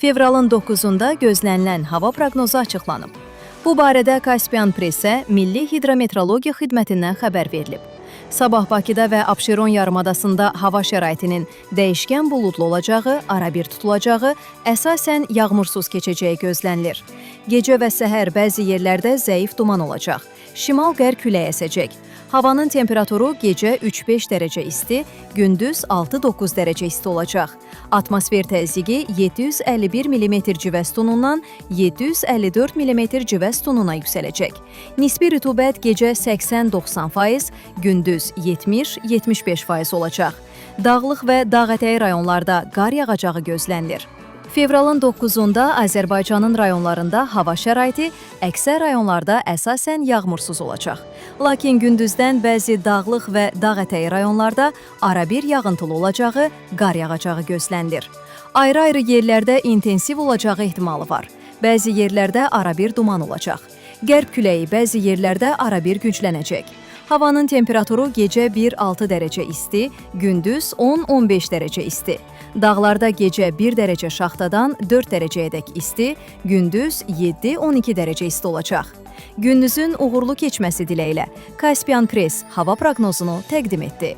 Fevralın 9-da gözlənilən hava proqnozu açıqlanıb. Bu barədə Kaspian Pressə Milli Hidrometeorologiya Xidmətindən xəbər verilib. Sabah Bakıda və Abşeron yarımadasında hava şəraitinin dəyişkən buludlu olacağı, arabir tutulacağı, əsasən yağmursuz keçəcəyi gözlənilir. Gecə və səhər bəzi yerlərdə zəif duman olacaq. Şimal-qərb küləyi əsəcək. Havanın temperaturu gecə 3-5 dərəcə isti, gündüz 6-9 dərəcə isti olacaq. Atmosfer təzyiqi 751 mm civə sütunundan 754 mm civə sütununa yüksələcək. Nisbi rütubət gecə 80-90%, gündüz 70-75% olacaq. Dağlıq və dağətəyi rayonlarda qar yağacağı gözlənilir. Fevralın 9-da Azərbaycanın rayonlarında hava şəraiti əksər rayonlarda əsasən yağmursuz olacaq. Lakin gündüzdən bəzi dağlıq və dağətəyi rayonlarda arabir yağıntılı olacağı, qar yağacağı gözlənilir. Ayrı-ayrı yerlərdə intensiv olacağı ehtimalı var. Bəzi yerlərdə arabir duman olacaq. Qərb küləyi bəzi yerlərdə arabir güclənəcək. Havanın temperaturu gecə 1-6 dərəcə isti, gündüz 10-15 dərəcə isti. Dağlarda gecə 1 dərəcə şaxtadan 4 dərəcəyədək isti, gündüz 7-12 dərəcə isti olacaq. Gündüzün uğurlu keçməsi diləyilə Kaspian Press hava proqnozunu təqdim etdi.